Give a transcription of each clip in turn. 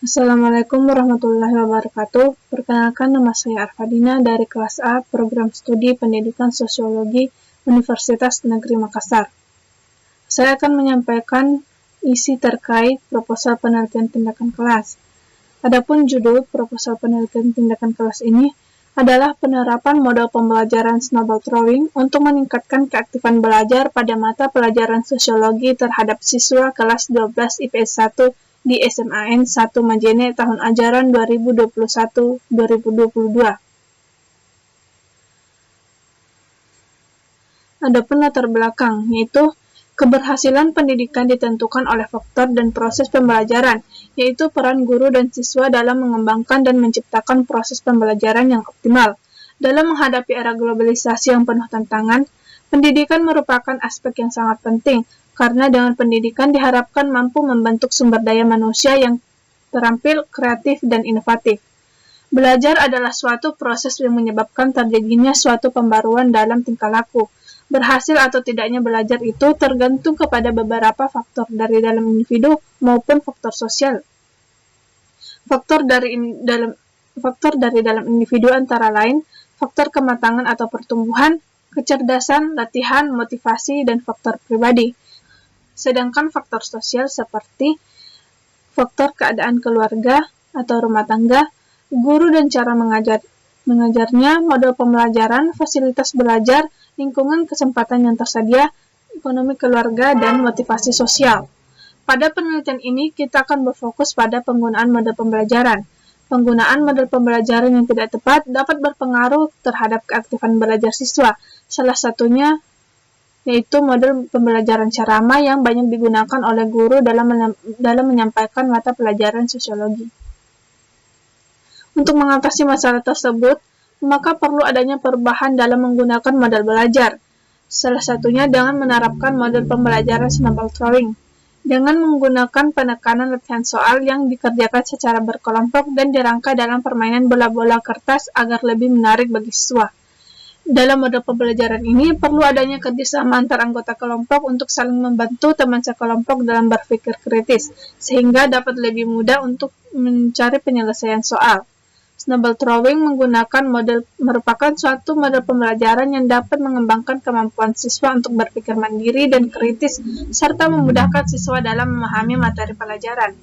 Assalamualaikum warahmatullahi wabarakatuh. Perkenalkan, nama saya Arfadina dari kelas A, Program Studi Pendidikan Sosiologi Universitas Negeri Makassar. Saya akan menyampaikan isi terkait proposal penelitian tindakan kelas. Adapun judul proposal penelitian tindakan kelas ini adalah penerapan model pembelajaran snowball throwing untuk meningkatkan keaktifan belajar pada mata pelajaran sosiologi terhadap siswa kelas 12 IPS 1 di SMAN 1 Majene tahun ajaran 2021-2022. Adapun latar belakang, yaitu keberhasilan pendidikan ditentukan oleh faktor dan proses pembelajaran, yaitu peran guru dan siswa dalam mengembangkan dan menciptakan proses pembelajaran yang optimal. Dalam menghadapi era globalisasi yang penuh tantangan, pendidikan merupakan aspek yang sangat penting, karena dengan pendidikan diharapkan mampu membentuk sumber daya manusia yang terampil, kreatif, dan inovatif. Belajar adalah suatu proses yang menyebabkan terjadinya suatu pembaruan dalam tingkah laku. Berhasil atau tidaknya belajar itu tergantung kepada beberapa faktor dari dalam individu maupun faktor sosial. Faktor dari dalam individu antara lain faktor kematangan atau pertumbuhan, kecerdasan, latihan, motivasi, dan faktor pribadi. Sedangkan faktor sosial seperti faktor keadaan keluarga atau rumah tangga, guru dan cara mengajarnya, model pembelajaran, fasilitas belajar, lingkungan kesempatan yang tersedia, ekonomi keluarga, dan motivasi sosial. Pada penelitian ini, kita akan berfokus pada penggunaan model pembelajaran. Penggunaan model pembelajaran yang tidak tepat dapat berpengaruh terhadap keaktifan belajar siswa. Salah satunya yaitu model pembelajaran ceramah yang banyak digunakan oleh guru dalam menyampaikan mata pelajaran sosiologi. Untuk mengatasi masalah tersebut, maka perlu adanya perubahan dalam menggunakan model belajar. Salah satunya dengan menerapkan model pembelajaran snowball throwing, dengan menggunakan penekanan latihan soal yang dikerjakan secara berkelompok dan dirangka dalam permainan bola-bola kertas agar lebih menarik bagi siswa. Dalam model pembelajaran ini, perlu adanya kerjasama antar anggota kelompok untuk saling membantu teman sekelompok dalam berpikir kritis, sehingga dapat lebih mudah untuk mencari penyelesaian soal. Snowball throwing merupakan suatu model pembelajaran yang dapat mengembangkan kemampuan siswa untuk berpikir mandiri dan kritis, serta memudahkan siswa dalam memahami materi pelajaran.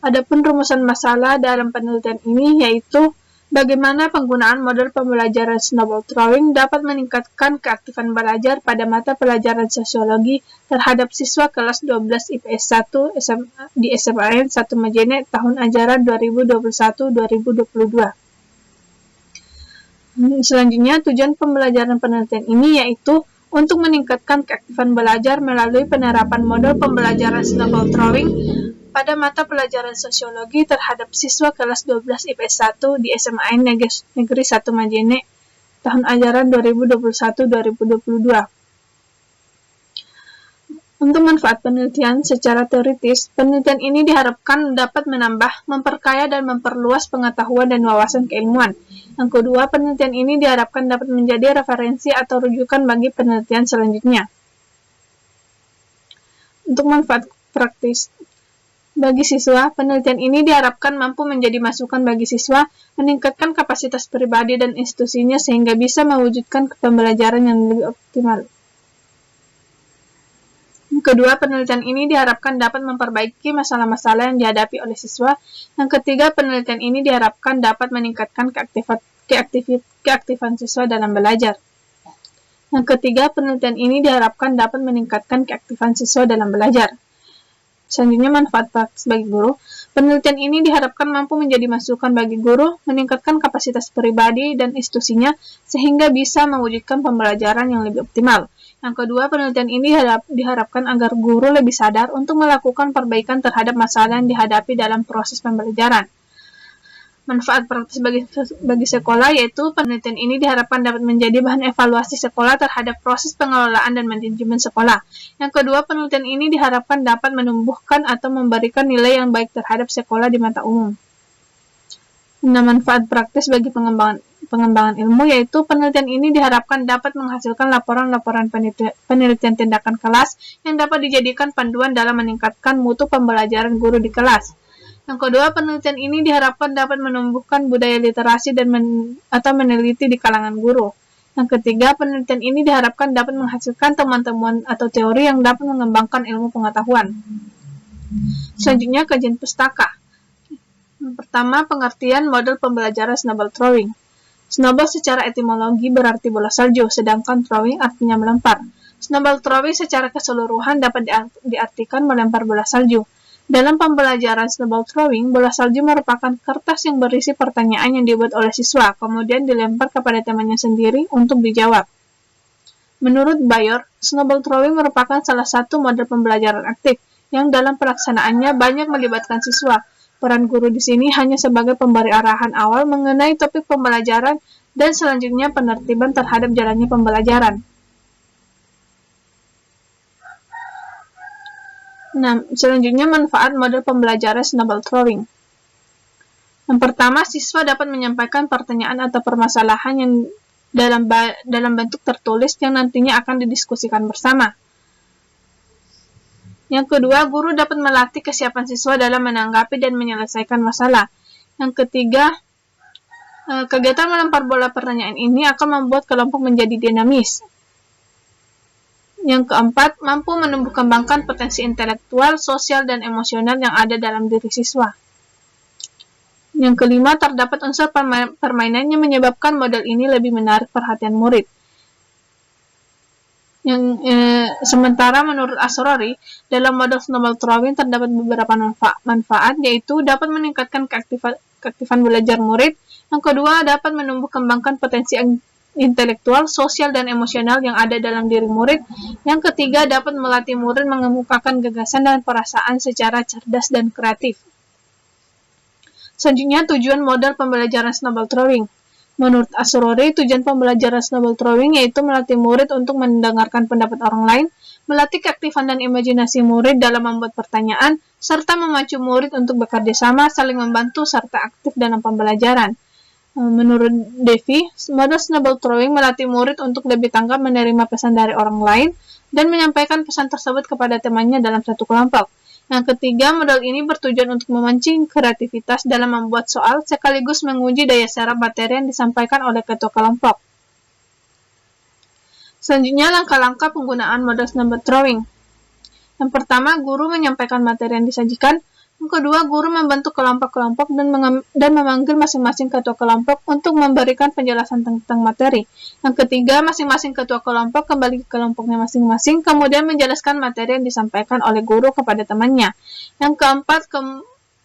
Adapun rumusan masalah dalam penelitian ini yaitu bagaimana penggunaan model pembelajaran snowball throwing dapat meningkatkan keaktifan belajar pada mata pelajaran sosiologi terhadap siswa kelas 12 IPS 1 di SMAN 1 Majene tahun ajaran 2021-2022. Selanjutnya, tujuan pembelajaran penelitian ini yaitu untuk meningkatkan keaktifan belajar melalui penerapan model pembelajaran snowball throwing pada mata pelajaran sosiologi terhadap siswa kelas 12 IPS 1 di SMAN Negeri 1 Majene tahun ajaran 2021-2022. Untuk manfaat penelitian secara teoritis, penelitian ini diharapkan dapat menambah, memperkaya, dan memperluas pengetahuan dan wawasan keilmuan. Yang kedua, penelitian ini diharapkan dapat menjadi referensi atau rujukan bagi penelitian selanjutnya. Untuk manfaat praktis bagi siswa, penelitian ini diharapkan mampu menjadi masukan bagi siswa, meningkatkan kapasitas pribadi dan institusinya sehingga bisa mewujudkan pembelajaran yang lebih optimal. Kedua, penelitian ini diharapkan dapat memperbaiki masalah-masalah yang dihadapi oleh siswa. Yang ketiga, penelitian ini diharapkan dapat meningkatkan keaktifan siswa dalam belajar. Yang ketiga, penelitian ini diharapkan dapat meningkatkan keaktifan siswa dalam belajar. Selanjutnya, manfaat praktis bagi guru. Penelitian ini diharapkan mampu menjadi masukan bagi guru, meningkatkan kapasitas pribadi dan institusinya, sehingga bisa mewujudkan pembelajaran yang lebih optimal. Yang kedua, penelitian ini diharapkan agar guru lebih sadar untuk melakukan perbaikan terhadap masalah yang dihadapi dalam proses pembelajaran. Manfaat praktis bagi sekolah yaitu penelitian ini diharapkan dapat menjadi bahan evaluasi sekolah terhadap proses pengelolaan dan manajemen sekolah. Yang kedua, penelitian ini diharapkan dapat menumbuhkan atau memberikan nilai yang baik terhadap sekolah di mata umum. Nah, manfaat praktis bagi pengembangan ilmu yaitu penelitian ini diharapkan dapat menghasilkan laporan-laporan penelitian tindakan kelas yang dapat dijadikan panduan dalam meningkatkan mutu pembelajaran guru di kelas. Yang kedua, penelitian ini diharapkan dapat menumbuhkan budaya literasi dan atau meneliti di kalangan guru. Yang ketiga, penelitian ini diharapkan dapat menghasilkan temuan-temuan atau teori yang dapat mengembangkan ilmu pengetahuan. Selanjutnya, kajian pustaka. Yang pertama, pengertian model pembelajaran snowball throwing. Snowball secara etimologi berarti bola salju, sedangkan throwing artinya melempar. Snowball throwing secara keseluruhan dapat diartikan melempar bola salju. Dalam pembelajaran snowball throwing, bola salju merupakan kertas yang berisi pertanyaan yang dibuat oleh siswa, kemudian dilempar kepada temannya sendiri untuk dijawab. Menurut Bayor, snowball throwing merupakan salah satu model pembelajaran aktif, yang dalam pelaksanaannya banyak melibatkan siswa. Peran guru di sini hanya sebagai pemberi arahan awal mengenai topik pembelajaran dan selanjutnya penertiban terhadap jalannya pembelajaran. Nah, selanjutnya manfaat model pembelajaran snowball throwing. Yang pertama, siswa dapat menyampaikan pertanyaan atau permasalahan yang dalam bentuk tertulis yang nantinya akan didiskusikan bersama. Yang kedua, guru dapat melatih kesiapan siswa dalam menanggapi dan menyelesaikan masalah. Yang ketiga, kegiatan melempar bola pertanyaan ini akan membuat kelompok menjadi dinamis. Yang keempat, mampu menumbuh kembangkan potensi intelektual, sosial, dan emosional yang ada dalam diri siswa. Yang kelima, terdapat unsur permainan yang menyebabkan model ini lebih menarik perhatian murid. Sementara menurut Asrori, dalam model snowball throwing terdapat beberapa manfaat, yaitu dapat meningkatkan keaktifan belajar murid. Yang kedua, dapat menumbuh kembangkan potensi intelektual, sosial, dan emosional yang ada dalam diri murid. Yang ketiga, dapat melatih murid mengemukakan gagasan dan perasaan secara cerdas dan kreatif. Selanjutnya, tujuan model pembelajaran snowball throwing. Menurut Asrori, tujuan pembelajaran snowball throwing yaitu melatih murid untuk mendengarkan pendapat orang lain, melatih keaktifan dan imajinasi murid dalam membuat pertanyaan, serta memacu murid untuk bekerja sama, saling membantu, serta aktif dalam pembelajaran. Menurut Devi, model snowball throwing melatih murid untuk lebih tanggap menerima pesan dari orang lain dan menyampaikan pesan tersebut kepada temannya dalam satu kelompok. Yang ketiga, model ini bertujuan untuk memancing kreativitas dalam membuat soal sekaligus menguji daya serap materi yang disampaikan oleh ketua kelompok. Selanjutnya, langkah-langkah penggunaan model snowball throwing. Yang pertama, guru menyampaikan materi yang disajikan. Yang kedua, guru membentuk kelompok-kelompok dan memanggil masing-masing ketua kelompok untuk memberikan penjelasan tentang materi. Yang ketiga, masing-masing ketua kelompok kembali ke kelompoknya masing-masing, kemudian menjelaskan materi yang disampaikan oleh guru kepada temannya. Yang keempat,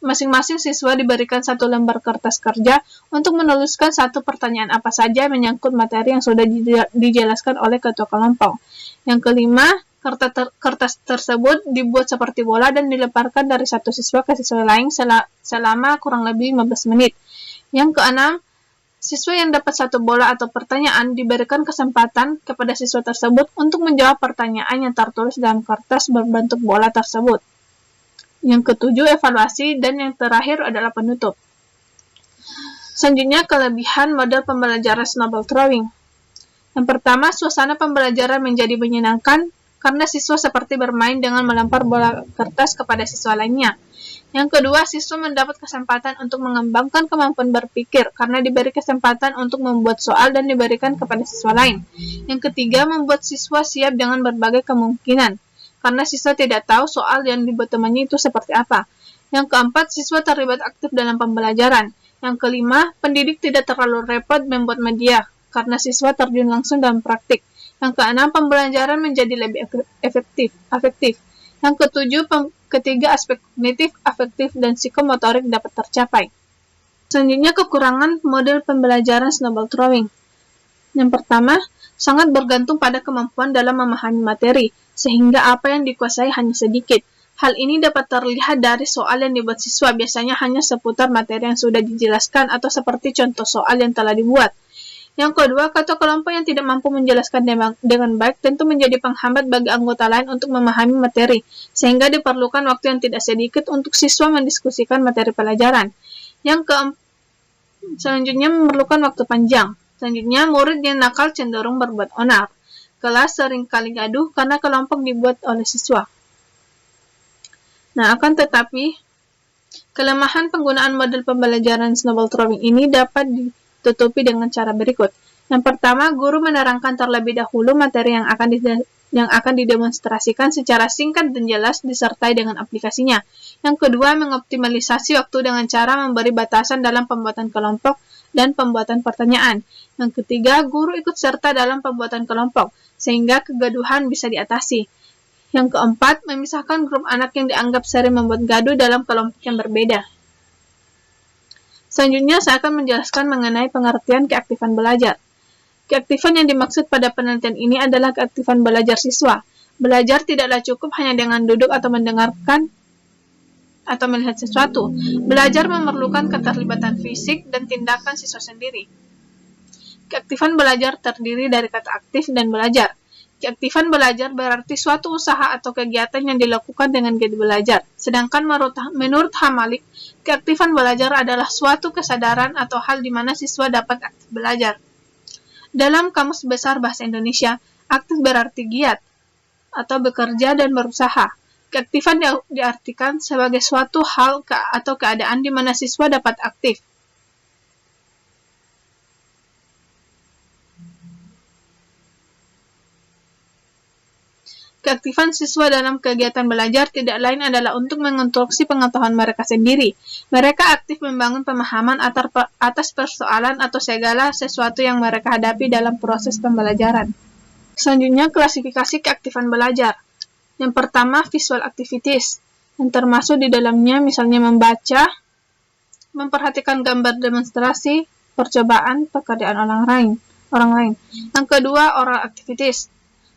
masing-masing siswa diberikan satu lembar kertas kerja untuk menuliskan satu pertanyaan apa saja menyangkut materi yang sudah dijelaskan oleh ketua kelompok. Yang kelima, kertas tersebut dibuat seperti bola dan dilemparkan dari satu siswa ke siswa lain selama kurang lebih 15 menit. Yang keenam, siswa yang dapat satu bola atau pertanyaan diberikan kesempatan kepada siswa tersebut untuk menjawab pertanyaan yang tertulis dalam kertas berbentuk bola tersebut. Yang ketujuh, evaluasi, dan yang terakhir adalah penutup. Selanjutnya, kelebihan model pembelajaran snowball throwing. Yang pertama, suasana pembelajaran menjadi menyenangkan karena siswa seperti bermain dengan melempar bola kertas kepada siswa lainnya. Yang kedua, siswa mendapat kesempatan untuk mengembangkan kemampuan berpikir karena diberi kesempatan untuk membuat soal dan diberikan kepada siswa lain. Yang ketiga, membuat siswa siap dengan berbagai kemungkinan karena siswa tidak tahu soal yang dibuat temannya itu seperti apa. Yang keempat, siswa terlibat aktif dalam pembelajaran. Yang kelima, pendidik tidak terlalu repot membuat media karena siswa terjun langsung dalam praktik. Yang keenam, pembelajaran menjadi lebih afektif. Yang ketujuh, ketiga, aspek kognitif, afektif, dan psikomotorik dapat tercapai. Selanjutnya, kekurangan model pembelajaran snowball throwing. Yang pertama, sangat bergantung pada kemampuan dalam memahami materi, sehingga apa yang dikuasai hanya sedikit. Hal ini dapat terlihat dari soal yang dibuat siswa, biasanya hanya seputar materi yang sudah dijelaskan atau seperti contoh soal yang telah dibuat. Yang kedua, ketua kelompok yang tidak mampu menjelaskan dengan baik tentu menjadi penghambat bagi anggota lain untuk memahami materi, sehingga diperlukan waktu yang tidak sedikit untuk siswa mendiskusikan materi pelajaran. Selanjutnya, memerlukan waktu panjang. Selanjutnya, murid yang nakal cenderung berbuat onar. Kelas sering kali gaduh karena kelompok dibuat oleh siswa. Nah, akan tetapi, Kelemahan penggunaan model pembelajaran snowball throwing ini dapat ditutupi dengan cara berikut. Yang pertama, guru menerangkan terlebih dahulu materi yang akan didemonstrasikan secara singkat dan jelas disertai dengan aplikasinya. Yang kedua, mengoptimalisasi waktu dengan cara memberi batasan dalam pembuatan kelompok dan pembuatan pertanyaan. Yang ketiga, guru ikut serta dalam pembuatan kelompok, sehingga kegaduhan bisa diatasi. Yang keempat, memisahkan grup anak yang dianggap sering membuat gaduh dalam kelompok yang berbeda. Selanjutnya, saya akan menjelaskan mengenai pengertian keaktifan belajar. Keaktifan yang dimaksud pada penelitian ini adalah keaktifan belajar siswa. Belajar tidaklah cukup hanya dengan duduk atau mendengarkan atau melihat sesuatu. Belajar memerlukan keterlibatan fisik dan tindakan siswa sendiri. Keaktifan belajar terdiri dari kata aktif dan belajar. Keaktifan belajar berarti suatu usaha atau kegiatan yang dilakukan dengan giat belajar. Sedangkan menurut Hamalik, keaktifan belajar adalah suatu kesadaran atau hal di mana siswa dapat aktif belajar. Dalam Kamus Besar Bahasa Indonesia, aktif berarti giat atau bekerja dan berusaha. Keaktifan diartikan sebagai suatu hal atau keadaan di mana siswa dapat aktif. Keaktifan siswa dalam kegiatan belajar tidak lain adalah untuk mengonstruksi pengetahuan mereka sendiri. Mereka aktif membangun pemahaman atas persoalan atau segala sesuatu yang mereka hadapi dalam proses pembelajaran. Selanjutnya, klasifikasi keaktifan belajar. Yang pertama, visual activities, yang termasuk di dalamnya misalnya membaca, memperhatikan gambar demonstrasi, percobaan, pekerjaan orang lain. Yang kedua, oral activities,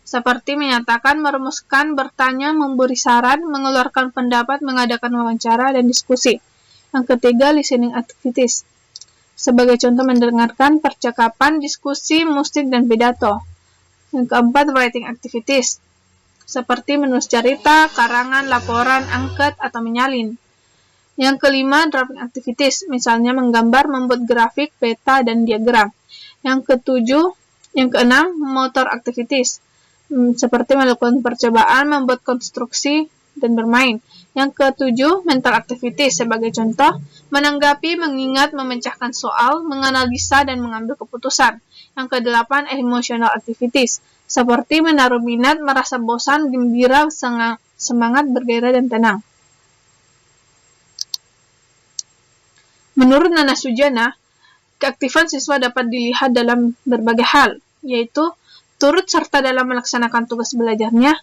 seperti menyatakan, merumuskan, bertanya, memberi saran, mengeluarkan pendapat, mengadakan wawancara, dan diskusi. Yang ketiga, listening activities. Sebagai contoh mendengarkan, percakapan, diskusi, musik, dan pidato. Yang keempat, writing activities. Seperti menulis cerita, karangan, laporan, angket, atau menyalin. Yang kelima, drawing activities. Misalnya menggambar, membuat grafik, peta, dan diagram. Yang keenam, motor activities. Seperti melakukan percobaan, membuat konstruksi, dan bermain. Yang ketujuh, mental activities. Sebagai contoh, menanggapi, mengingat, memecahkan soal, menganalisa, dan mengambil keputusan. Yang kedelapan, emotional activities. Seperti menaruh minat, merasa bosan, gembira, semangat, bergairah, dan tenang. Menurut Nana Sujana, keaktifan siswa dapat dilihat dalam berbagai hal, yaitu turut serta dalam melaksanakan tugas belajarnya,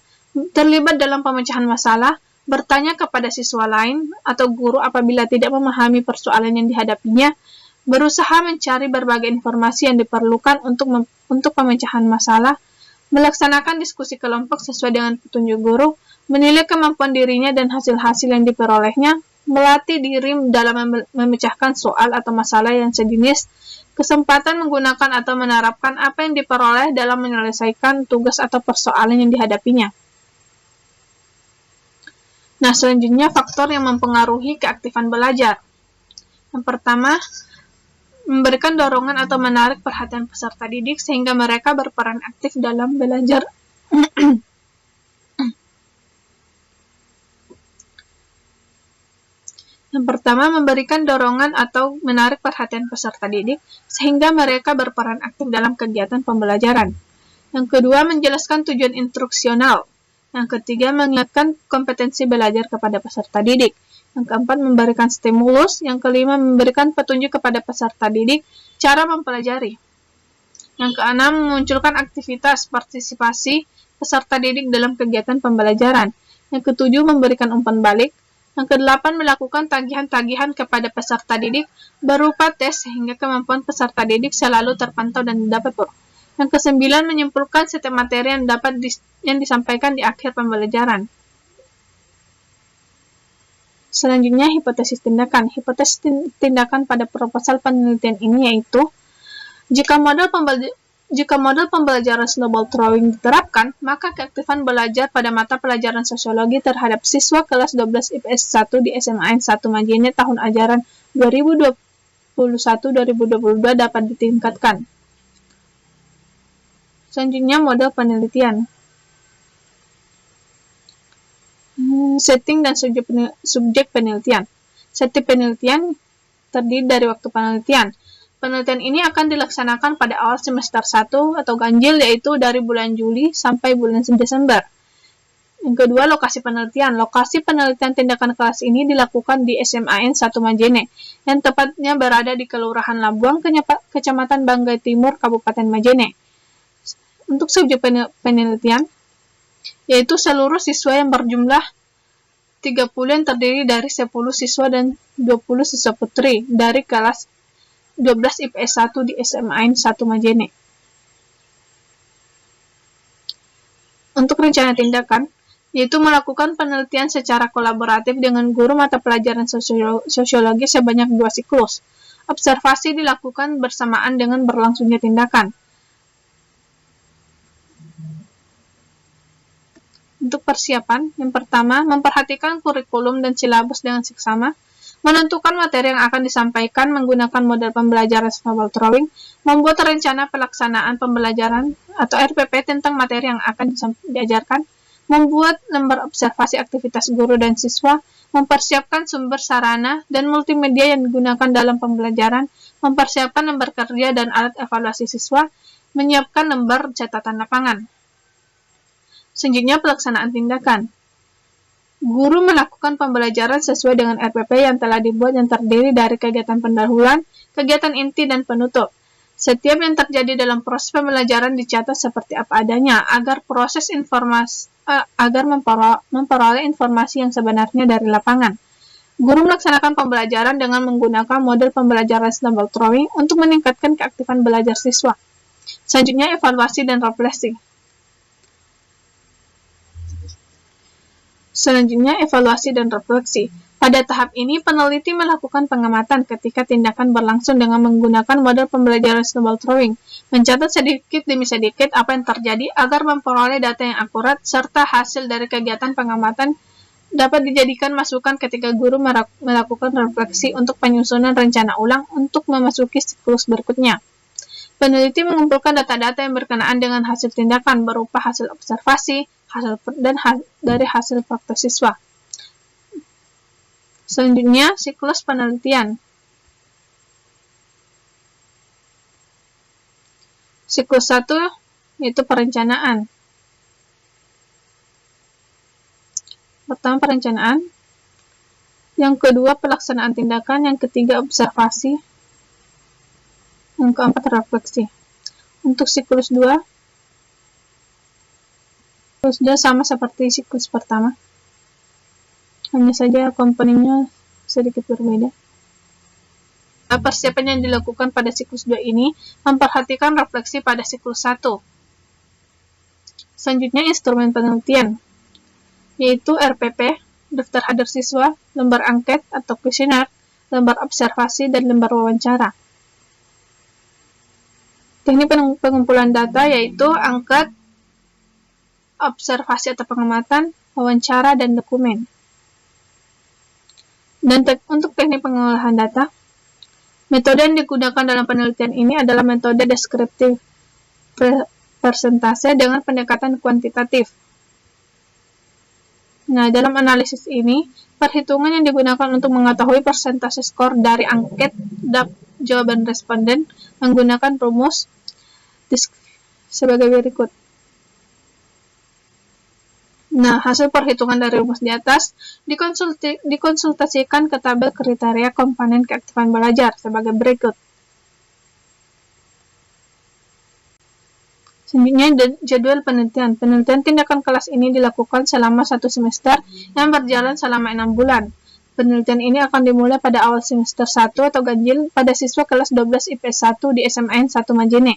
terlibat dalam pemecahan masalah, bertanya kepada siswa lain atau guru apabila tidak memahami persoalan yang dihadapinya, berusaha mencari berbagai informasi yang diperlukan untuk pemecahan masalah, melaksanakan diskusi kelompok sesuai dengan petunjuk guru, menilai kemampuan dirinya dan hasil-hasil yang diperolehnya, melatih diri dalam memecahkan soal atau masalah yang sejenis, kesempatan menggunakan atau menerapkan apa yang diperoleh dalam menyelesaikan tugas atau persoalan yang dihadapinya. Nah, selanjutnya faktor yang mempengaruhi keaktifan belajar. Yang pertama, memberikan dorongan atau menarik perhatian peserta didik sehingga mereka berperan aktif dalam belajar. Yang pertama, memberikan dorongan atau menarik perhatian peserta didik sehingga mereka berperan aktif dalam kegiatan pembelajaran. Yang kedua, menjelaskan tujuan instruksional. Yang ketiga, mengingatkan kompetensi belajar kepada peserta didik. Yang keempat, memberikan stimulus. Yang kelima, memberikan petunjuk kepada peserta didik cara mempelajari. Yang keenam, memunculkan aktivitas partisipasi peserta didik dalam kegiatan pembelajaran. Yang ketujuh, memberikan umpan balik. Yang kedelapan, melakukan tagihan-tagihan kepada peserta didik berupa tes sehingga kemampuan peserta didik selalu terpantau dan dapat berubah. Yang kesembilan, menyimpulkan setiap materi yang disampaikan di akhir pembelajaran. Selanjutnya, hipotesis tindakan. Hipotesis tindakan pada proposal penelitian ini yaitu, jika model pembelajaran snowball throwing diterapkan, maka keaktifan belajar pada mata pelajaran sosiologi terhadap siswa kelas 12 IPS 1 di SMA 1 Majene tahun ajaran 2021-2022 dapat ditingkatkan. Selanjutnya, model penelitian. Setting dan subjek penelitian. Setiap penelitian terdiri dari waktu penelitian. Penelitian ini akan dilaksanakan pada awal semester 1 atau ganjil, yaitu dari bulan Juli sampai bulan Desember. Yang kedua, lokasi penelitian. Lokasi penelitian tindakan kelas ini dilakukan di SMAN 1 Majene, yang tepatnya berada di Kelurahan Labuang, Kecamatan Banggai Timur, Kabupaten Majene. Untuk subjek penelitian, yaitu seluruh siswa yang berjumlah 30 yang terdiri dari 10 siswa dan 20 siswa putri dari kelas 12 IPS 1 di SMAN 1 Majene. Untuk rencana tindakan, yaitu melakukan penelitian secara kolaboratif dengan guru mata pelajaran sosiologi sebanyak 2 siklus. Observasi dilakukan bersamaan dengan berlangsungnya tindakan. Untuk persiapan, yang pertama, memperhatikan kurikulum dan silabus dengan seksama, menentukan materi yang akan disampaikan menggunakan model pembelajaran snowball drawing, membuat rencana pelaksanaan pembelajaran atau RPP tentang materi yang akan diajarkan, membuat lembar observasi aktivitas guru dan siswa, mempersiapkan sumber sarana dan multimedia yang digunakan dalam pembelajaran, mempersiapkan lembar kerja dan alat evaluasi siswa, menyiapkan lembar catatan lapangan. Selanjutnya, pelaksanaan tindakan. Guru melakukan pembelajaran sesuai dengan RPP yang telah dibuat yang terdiri dari kegiatan pendahuluan, kegiatan inti, dan penutup. Setiap yang terjadi dalam proses pembelajaran dicatat seperti apa adanya agar memperoleh informasi yang sebenarnya dari lapangan. Guru melaksanakan pembelajaran dengan menggunakan model pembelajaran snowball drawing untuk meningkatkan keaktifan belajar siswa. Selanjutnya, evaluasi dan refleksi. Pada tahap ini, peneliti melakukan pengamatan ketika tindakan berlangsung dengan menggunakan model pembelajaran snowball drawing, mencatat sedikit demi sedikit apa yang terjadi agar memperoleh data yang akurat, serta hasil dari kegiatan pengamatan dapat dijadikan masukan ketika guru melakukan refleksi untuk penyusunan rencana ulang untuk memasuki siklus berikutnya. Peneliti mengumpulkan data-data yang berkenaan dengan hasil tindakan berupa hasil observasi, dari hasil praktek siswa. Selanjutnya, siklus penelitian. Siklus 1 yaitu perencanaan. Pertama, perencanaan. Yang kedua, pelaksanaan tindakan. Yang ketiga, observasi. Yang keempat, refleksi. Untuk siklus 2 sama seperti siklus pertama, hanya saja komponennya sedikit berbeda. Persiapan yang dilakukan pada siklus 2 ini memperhatikan refleksi pada siklus 1. Selanjutnya, instrumen penelitian, yaitu RPP, daftar hadir siswa, lembar angket atau kuesioner, lembar observasi, dan lembar wawancara. Teknik pengumpulan data yaitu angket, observasi atau pengamatan, wawancara, dan dokumen. Dan untuk teknik pengolahan data, metode yang digunakan dalam penelitian ini adalah metode deskriptif persentase dengan pendekatan kuantitatif. Nah, dalam analisis ini, perhitungan yang digunakan untuk mengetahui persentase skor dari angket jawaban responden menggunakan rumus sebagai berikut. Nah, hasil perhitungan dari rumus di atas dikonsultasikan ke tabel kriteria komponen keaktifan belajar sebagai berikut. Selanjutnya, jadwal penelitian. Penelitian tindakan kelas ini dilakukan selama 1 semester yang berjalan selama 6 bulan. Penelitian ini akan dimulai pada awal semester 1 atau ganjil pada siswa kelas 12 IPS 1 di SMAN 1 Majene.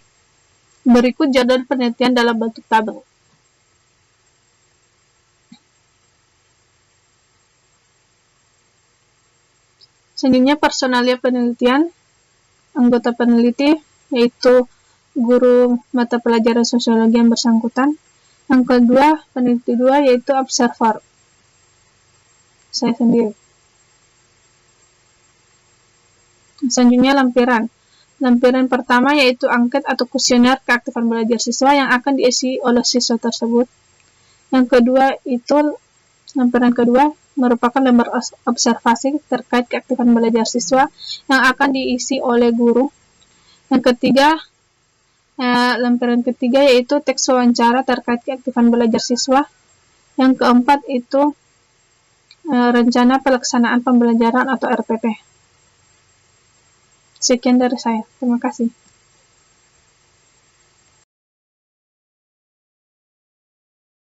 Berikut jadwal penelitian dalam bentuk tabel. Selanjutnya, personalia penelitian. Anggota peneliti yaitu guru mata pelajaran sosiologi yang bersangkutan. Yang kedua, peneliti 2 yaitu observer, saya sendiri. Selanjutnya, lampiran. Lampiran pertama yaitu angket atau kuesioner keaktifan belajar siswa yang akan diisi oleh siswa tersebut. Yang kedua itu lampiran kedua merupakan lembar observasi terkait keaktifan belajar siswa yang akan diisi oleh guru. Yang ketiga, lembaran ketiga yaitu teks wawancara terkait keaktifan belajar siswa. Yang keempat itu rencana pelaksanaan pembelajaran atau RPP. Sekian dari saya. Terima kasih.